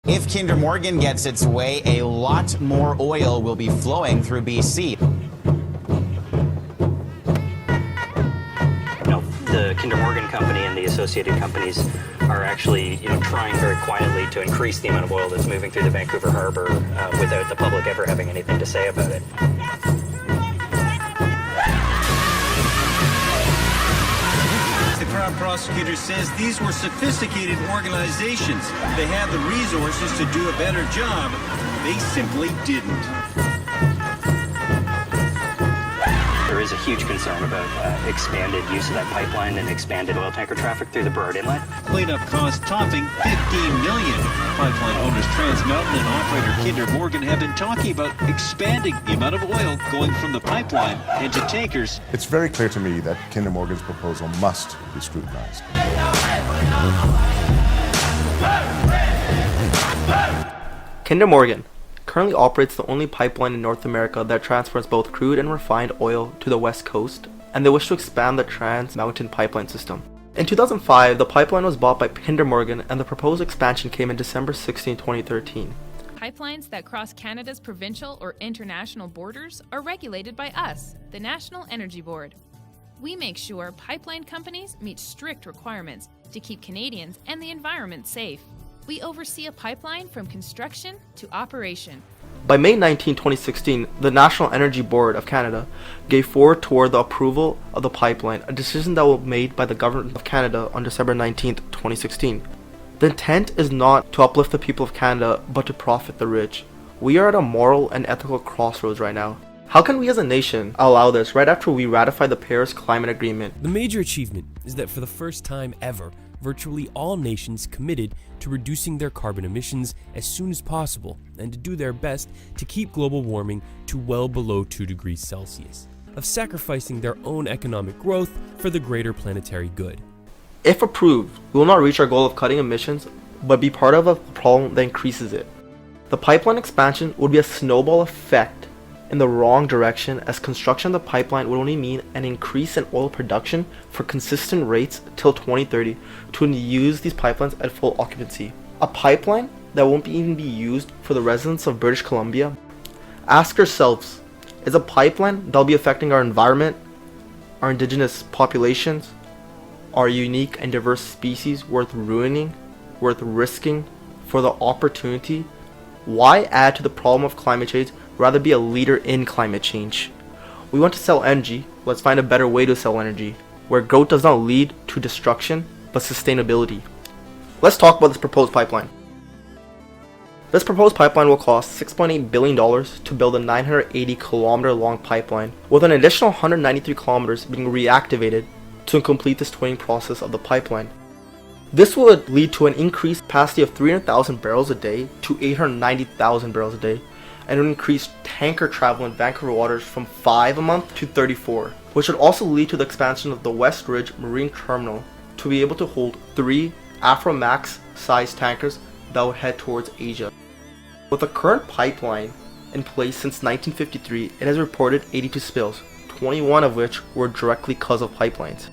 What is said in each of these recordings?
If Kinder Morgan gets its way, a lot more oil will be flowing through BC. The Kinder Morgan company and the associated companies are actually, trying very quietly to increase the amount of oil that's moving through the Vancouver Harbor without the public ever having anything to say about it. The Crown prosecutor says these were sophisticated organizations. They had the resources to do a better job. They simply didn't. There is a huge concern about expanded use of that pipeline and expanded oil tanker traffic through the Burrard Inlet. Cleanup cost topping $15 million. Pipeline owners Trans Mountain and operator Kinder Morgan have been talking about expanding the amount of oil going from the pipeline into tankers. It's very clear to me that Kinder Morgan's proposal must be scrutinized. Kinder Morgan currently operates the only pipeline in North America that transports both crude and refined oil to the west coast, and they wish to expand the Trans Mountain pipeline system. In 2005, the pipeline was bought by Kinder Morgan, and the proposed expansion came in December 16, 2013. Pipelines that cross Canada's provincial or international borders are regulated by us, the National Energy Board. We make sure pipeline companies meet strict requirements to keep Canadians and the environment safe. We oversee a pipeline from construction to operation. By May 19, 2016, the National Energy Board of Canada gave forward toward the approval of the pipeline, a decision that was made by the Government of Canada on December 19, 2016. The intent is not to uplift the people of Canada, but to profit the rich. We are at a moral and ethical crossroads right now. How can we as a nation allow this right after we ratify the Paris Climate Agreement? The major achievement is that for the first time ever, virtually all nations committed to reducing their carbon emissions as soon as possible and to do their best to keep global warming to well below 2 degrees Celsius, of sacrificing their own economic growth for the greater planetary good. If approved, we will not reach our goal of cutting emissions, but be part of a problem that increases it. The pipeline expansion would be a snowball effect in the wrong direction, as construction of the pipeline would only mean an increase in oil production for consistent rates till 2030 to use these pipelines at full occupancy. A pipeline that won't even be used for the residents of British Columbia? Ask yourselves, is a pipeline that will be affecting our environment, our indigenous populations, our unique and diverse species worth ruining, worth risking for the opportunity? Why add to the problem of climate change? Rather be a leader in climate change. We want to sell energy, let's find a better way to sell energy, where growth does not lead to destruction, but sustainability. Let's talk about this proposed pipeline. This proposed pipeline will cost $6.8 billion to build a 980-kilometer long pipeline, with an additional 193 kilometers being reactivated to complete this twinning process of the pipeline. This would lead to an increased capacity of 300,000 barrels a day to 890,000 barrels a day, and would increase tanker travel in Vancouver waters from 5 a month to 34, which would also lead to the expansion of the West Ridge Marine Terminal to be able to hold 3 Aframax-sized tankers that would head towards Asia. With the current pipeline in place since 1953, it has reported 82 spills, 21 of which were directly because of pipelines.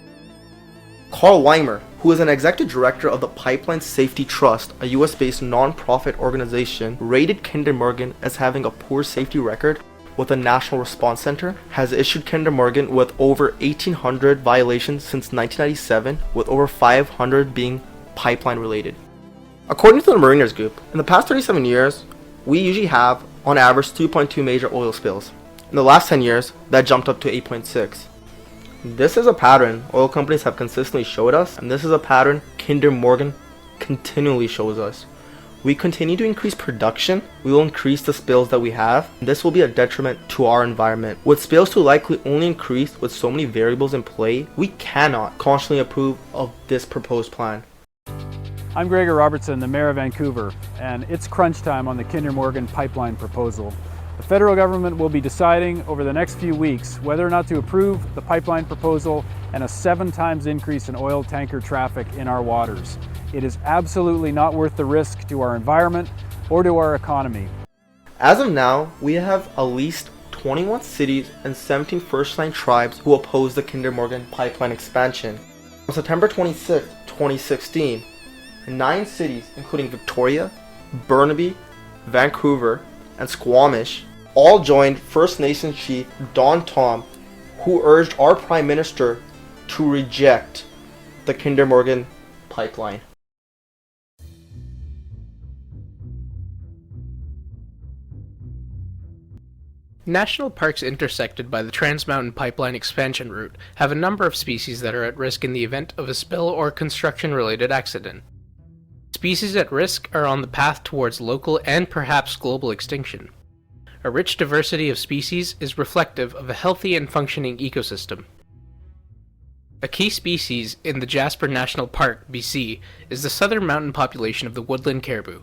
Carl Weimer, who is an executive director of the Pipeline Safety Trust, a US-based non-profit organization, rated Kinder Morgan as having a poor safety record with a National Response Center, has issued Kinder Morgan with over 1,800 violations since 1997, with over 500 being pipeline related. According to the Mariners Group, in the past 37 years, we usually have, on average, 2.2 major oil spills. In the last 10 years, that jumped up to 8.6. This is a pattern oil companies have consistently showed us, and this is a pattern Kinder Morgan continually shows us. We continue to increase production, we will increase the spills that we have, and this will be a detriment to our environment. With spills to likely only increase with so many variables in play, we cannot constantly approve of this proposed plan. I'm Gregor Robertson, the Mayor of Vancouver, and it's crunch time on the Kinder Morgan pipeline proposal. The federal government will be deciding over the next few weeks whether or not to approve the pipeline proposal and a 7 times increase in oil tanker traffic in our waters. It is absolutely not worth the risk to our environment or to our economy. As of now, we have at least 21 cities and 17 first-line tribes who oppose the Kinder Morgan pipeline expansion. On September 26, 2016, 9 cities, including Victoria, Burnaby, Vancouver, and Squamish all joined First Nations chief Don Tom, who urged our Prime Minister to reject the Kinder Morgan pipeline. National parks intersected by the Trans Mountain Pipeline expansion route have a number of species that are at risk in the event of a spill or construction-related accident. Species at risk are on the path towards local and perhaps global extinction. A rich diversity of species is reflective of a healthy and functioning ecosystem. A key species in the Jasper National Park, BC, is the southern mountain population of the woodland caribou.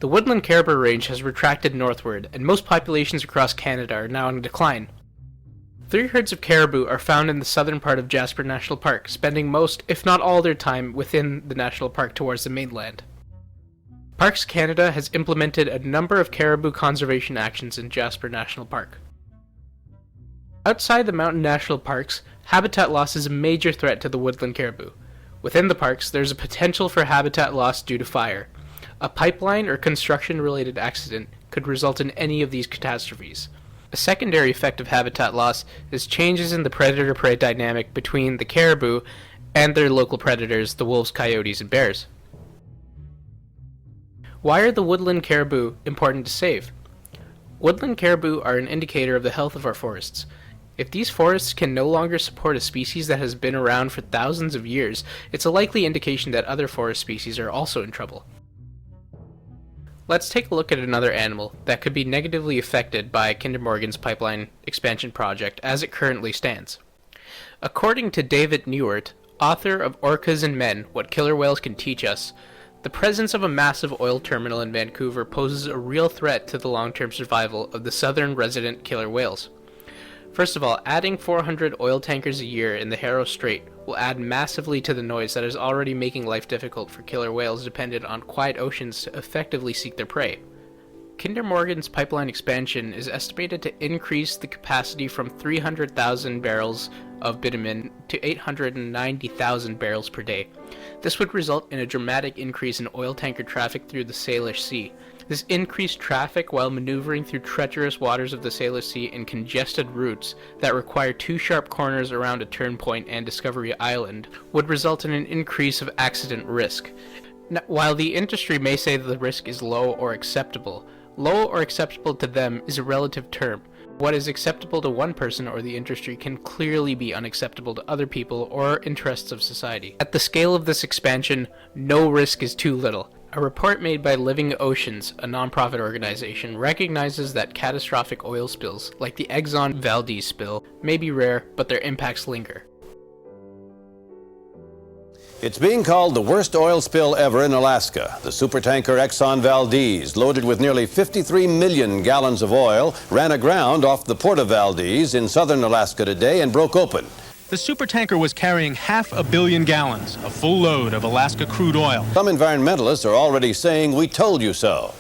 The woodland caribou range has retracted northward, and most populations across Canada are now in decline. 3 herds of caribou are found in the southern part of Jasper National Park, spending most, if not all, their time within the national park towards the mainland. Parks Canada has implemented a number of caribou conservation actions in Jasper National Park. Outside the mountain national parks, habitat loss is a major threat to the woodland caribou. Within the parks, there is a potential for habitat loss due to fire. A pipeline or construction-related accident could result in any of these catastrophes. A secondary effect of habitat loss is changes in the predator-prey dynamic between the caribou and their local predators, the wolves, coyotes, and bears. Why are the woodland caribou important to save? Woodland caribou are an indicator of the health of our forests. If these forests can no longer support a species that has been around for thousands of years, it's a likely indication that other forest species are also in trouble. Let's take a look at another animal that could be negatively affected by Kinder Morgan's pipeline expansion project as it currently stands. According to David Newart, author of Orcas and Men, What Killer Whales Can Teach Us, the presence of a massive oil terminal in Vancouver poses a real threat to the long-term survival of the southern resident killer whales. First of all, adding 400 oil tankers a year in the Haro Strait will add massively to the noise that is already making life difficult for killer whales dependent on quiet oceans to effectively seek their prey. Kinder Morgan's pipeline expansion is estimated to increase the capacity from 300,000 barrels of bitumen to 890,000 barrels per day. This would result in a dramatic increase in oil tanker traffic through the Salish Sea. This increased traffic, while maneuvering through treacherous waters of the Salish Sea in congested routes that require 2 sharp corners around a turn point and Discovery Island, would result in an increase of accident risk. Now, while the industry may say that the risk is low or acceptable to them is a relative term. What is acceptable to one person or the industry can clearly be unacceptable to other people or interests of society. At the scale of this expansion, no risk is too little. A report made by Living Oceans, a nonprofit organization, recognizes that catastrophic oil spills, like the Exxon Valdez spill, may be rare, but their impacts linger. It's being called the worst oil spill ever in Alaska. The supertanker Exxon Valdez, loaded with nearly 53 million gallons of oil, ran aground off the port of Valdez in southern Alaska today and broke open. The supertanker was carrying 500 million gallons, a full load of Alaska crude oil. Some environmentalists are already saying, "We told you so."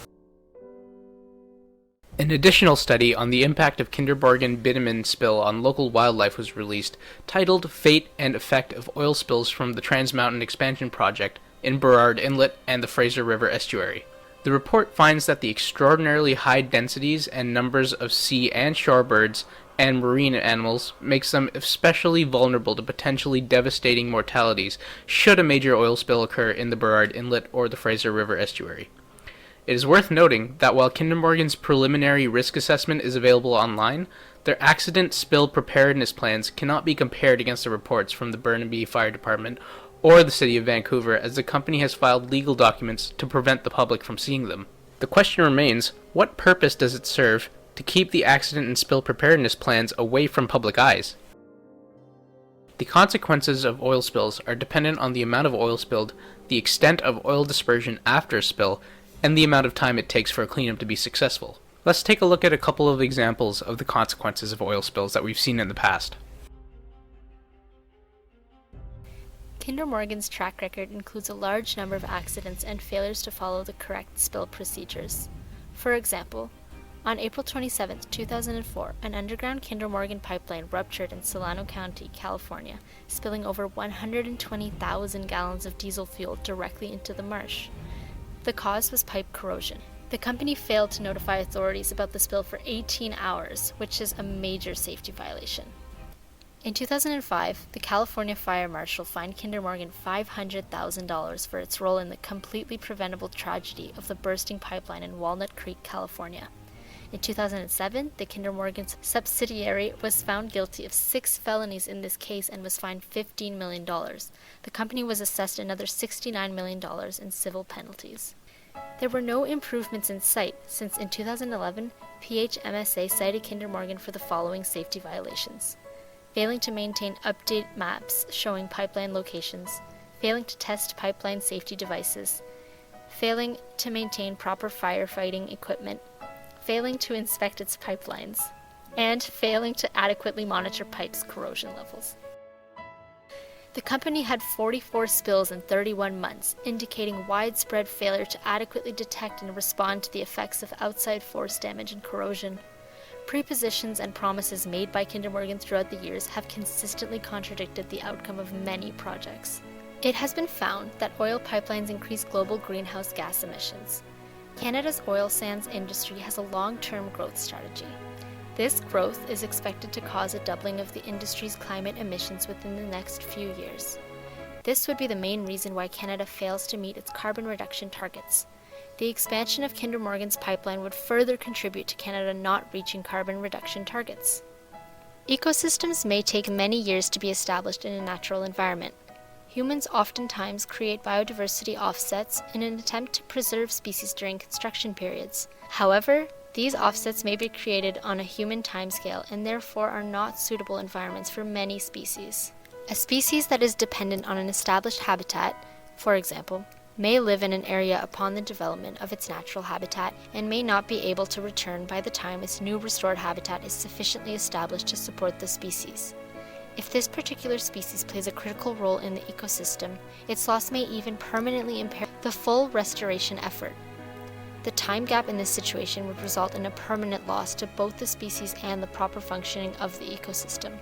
An additional study on the impact of Kinder Morgan bitumen spill on local wildlife was released, titled Fate and Effect of Oil Spills from the Trans Mountain Expansion Project in Burrard Inlet and the Fraser River Estuary. The report finds that the extraordinarily high densities and numbers of sea and shore birds and marine animals makes them especially vulnerable to potentially devastating mortalities should a major oil spill occur in the Burrard Inlet or the Fraser River Estuary. It is worth noting that while Kinder Morgan's preliminary risk assessment is available online, their accident spill preparedness plans cannot be compared against the reports from the Burnaby Fire Department or the City of Vancouver, as the company has filed legal documents to prevent the public from seeing them. The question remains, what purpose does it serve to keep the accident and spill preparedness plans away from public eyes? The consequences of oil spills are dependent on the amount of oil spilled, the extent of oil dispersion after a spill, and the amount of time it takes for a cleanup to be successful. Let's take a look at a couple of examples of the consequences of oil spills that we've seen in the past. Kinder Morgan's track record includes a large number of accidents and failures to follow the correct spill procedures. For example, on April 27, 2004, an underground Kinder Morgan pipeline ruptured in Solano County, California, spilling over 120,000 gallons of diesel fuel directly into the marsh. The cause was pipe corrosion. The company failed to notify authorities about the spill for 18 hours, which is a major safety violation. In 2005, the California Fire Marshal fined Kinder Morgan $500,000 for its role in the completely preventable tragedy of the bursting pipeline in Walnut Creek, California. In 2007, the Kinder Morgan's subsidiary was found guilty of 6 felonies in this case and was fined $15 million. The company was assessed another $69 million in civil penalties. There were no improvements in sight since in 2011, PHMSA cited Kinder Morgan for the following safety violations: failing to maintain update maps showing pipeline locations, failing to test pipeline safety devices, failing to maintain proper firefighting equipment, failing to inspect its pipelines, and failing to adequately monitor pipes' corrosion levels. The company had 44 spills in 31 months, indicating widespread failure to adequately detect and respond to the effects of outside force damage and corrosion. Prepositions and promises made by Kinder Morgan throughout the years have consistently contradicted the outcome of many projects. It has been found that oil pipelines increase global greenhouse gas emissions. Canada's oil sands industry has a long-term growth strategy. This growth is expected to cause a doubling of the industry's climate emissions within the next few years. This would be the main reason why Canada fails to meet its carbon reduction targets. The expansion of Kinder Morgan's pipeline would further contribute to Canada not reaching carbon reduction targets. Ecosystems may take many years to be established in a natural environment. Humans oftentimes create biodiversity offsets in an attempt to preserve species during construction periods. However, these offsets may be created on a human timescale and therefore are not suitable environments for many species. A species that is dependent on an established habitat, for example, may live in an area upon the development of its natural habitat and may not be able to return by the time its new restored habitat is sufficiently established to support the species. If this particular species plays a critical role in the ecosystem, its loss may even permanently impair the full restoration effort. The time gap in this situation would result in a permanent loss to both the species and the proper functioning of the ecosystem.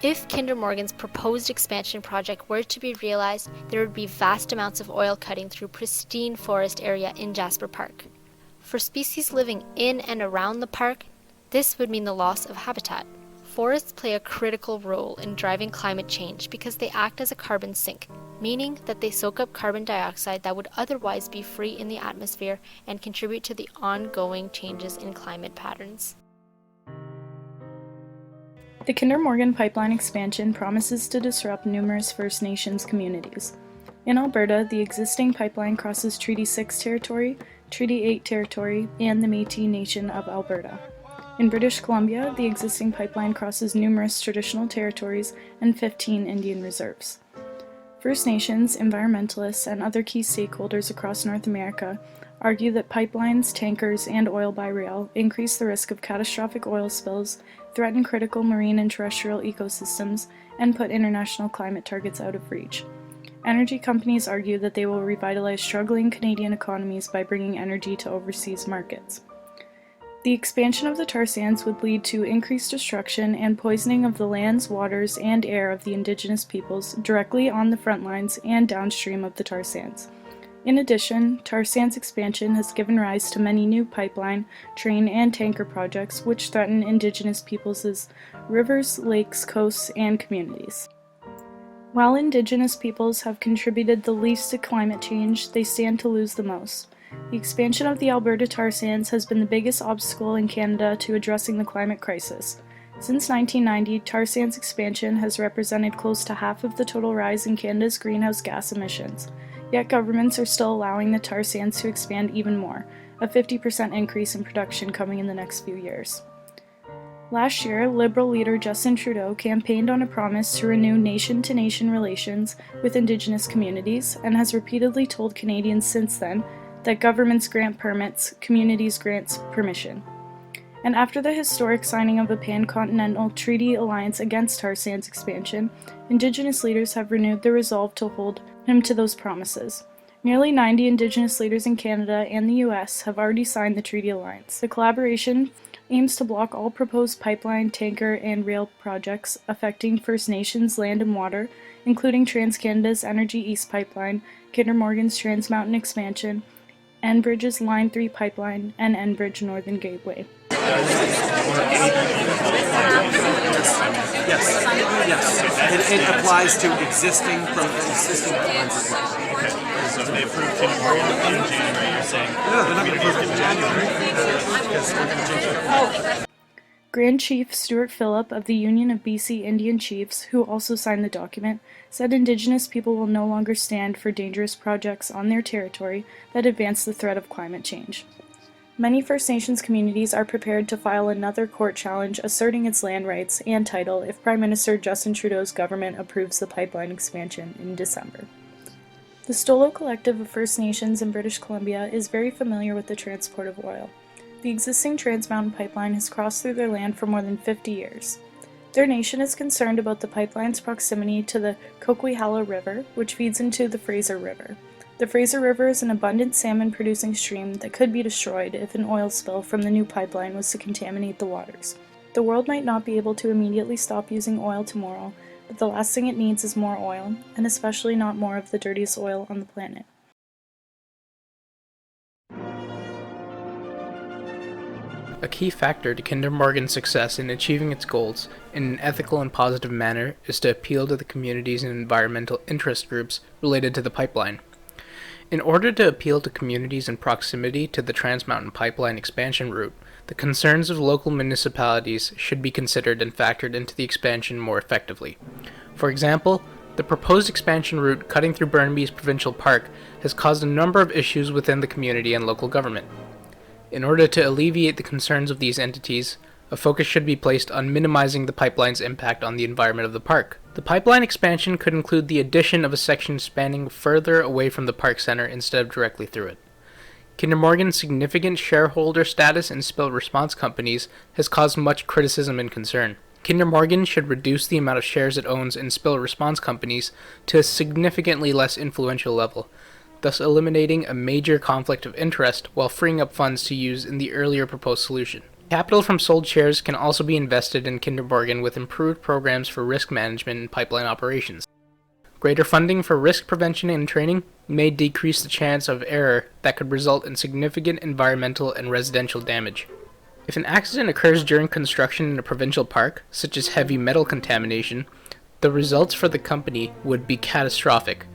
If Kinder Morgan's proposed expansion project were to be realized, there would be vast amounts of oil cutting through pristine forest area in Jasper Park. For species living in and around the park, this would mean the loss of habitat. Forests play a critical role in driving climate change because they act as a carbon sink, meaning that they soak up carbon dioxide that would otherwise be free in the atmosphere and contribute to the ongoing changes in climate patterns. The Kinder Morgan pipeline expansion promises to disrupt numerous First Nations communities. In Alberta, the existing pipeline crosses Treaty 6 territory, Treaty 8 territory, and the Métis Nation of Alberta. In British Columbia, the existing pipeline crosses numerous traditional territories and 15 Indian reserves. First Nations, environmentalists, and other key stakeholders across North America argue that pipelines, tankers, and oil by rail increase the risk of catastrophic oil spills, threaten critical marine and terrestrial ecosystems, and put international climate targets out of reach. Energy companies argue that they will revitalize struggling Canadian economies by bringing energy to overseas markets. The expansion of the tar sands would lead to increased destruction and poisoning of the lands, waters, and air of the Indigenous peoples directly on the front lines and downstream of the tar sands. In addition, tar sands expansion has given rise to many new pipeline, train, and tanker projects which threaten Indigenous peoples' rivers, lakes, coasts, and communities. While Indigenous peoples have contributed the least to climate change, they stand to lose the most. The expansion of the Alberta tar sands has been the biggest obstacle in Canada to addressing the climate crisis. Since 1990, tar sands expansion has represented close to half of the total rise in Canada's greenhouse gas emissions. Yet governments are still allowing the tar sands to expand even more, a 50% increase in production coming in the next few years. Last year, Liberal leader Justin Trudeau campaigned on a promise to renew nation-to-nation relations with Indigenous communities and has repeatedly told Canadians since then that governments grant permits, communities grant permission. And after the historic signing of a pan-continental treaty alliance against tar sands expansion, Indigenous leaders have renewed their resolve to hold him to those promises. Nearly 90 Indigenous leaders in Canada and the US have already signed the treaty alliance. The collaboration aims to block all proposed pipeline, tanker, and rail projects affecting First Nations land and water, including TransCanada's Energy East Pipeline, Kinder Morgan's Trans Mountain expansion, Enbridge's Line 3 pipeline, and Enbridge Northern Gateway. Yes. It applies to existing pipelines. Okay. So if they approve Kinder Morgan in January, you're saying No, they're not going to approve it in January because we're going to change it. Grand Chief Stuart Phillip of the Union of BC Indian Chiefs, who also signed the document, said Indigenous people will no longer stand for dangerous projects on their territory that advance the threat of climate change. Many First Nations communities are prepared to file another court challenge asserting its land rights and title if Prime Minister Justin Trudeau's government approves the pipeline expansion in December. The Stolo Collective of First Nations in British Columbia is very familiar with the transport of oil. The existing Trans Mountain pipeline has crossed through their land for more than 50 years. Their nation is concerned about the pipeline's proximity to the Coquihalla River, which feeds into the Fraser River. The Fraser River is an abundant salmon-producing stream that could be destroyed if an oil spill from the new pipeline was to contaminate the waters. The world might not be able to immediately stop using oil tomorrow, but the last thing it needs is more oil, and especially not more of the dirtiest oil on the planet. A key factor to Kinder Morgan's success in achieving its goals in an ethical and positive manner is to appeal to the communities and environmental interest groups related to the pipeline. In order to appeal to communities in proximity to the Trans Mountain Pipeline expansion route, the concerns of local municipalities should be considered and factored into the expansion more effectively. For example, the proposed expansion route cutting through Burnaby's Provincial Park has caused a number of issues within the community and local government. In order to alleviate the concerns of these entities, a focus should be placed on minimizing the pipeline's impact on the environment of the park. The pipeline expansion could include the addition of a section spanning further away from the park center instead of directly through it. Kinder Morgan's significant shareholder status in spill response companies has caused much criticism and concern. Kinder Morgan should reduce the amount of shares it owns in spill response companies to a significantly less influential level, thus eliminating a major conflict of interest while freeing up funds to use in the earlier proposed solution. Capital from sold shares can also be invested in Kinder Morgan with improved programs for risk management and pipeline operations. Greater funding for risk prevention and training may decrease the chance of error that could result in significant environmental and residential damage. If an accident occurs during construction in a provincial park, such as heavy metal contamination, the results for the company would be catastrophic.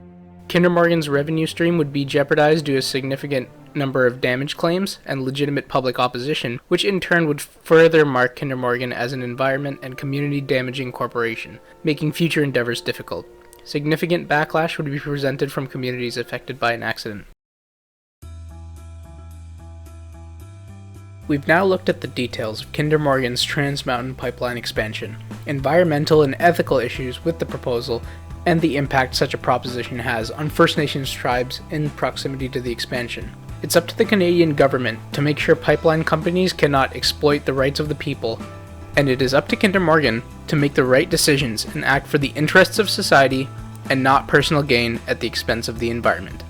Kinder Morgan's revenue stream would be jeopardized due to a significant number of damage claims and legitimate public opposition, which in turn would further mark Kinder Morgan as an environment and community damaging corporation, making future endeavors difficult. Significant backlash would be presented from communities affected by an accident. We've now looked at the details of Kinder Morgan's Trans Mountain Pipeline expansion, environmental and ethical issues with the proposal, and the impact such a proposition has on First Nations tribes in proximity to the expansion. It's up to the Canadian government to make sure pipeline companies cannot exploit the rights of the people, and it is up to Kinder Morgan to make the right decisions and act for the interests of society and not personal gain at the expense of the environment.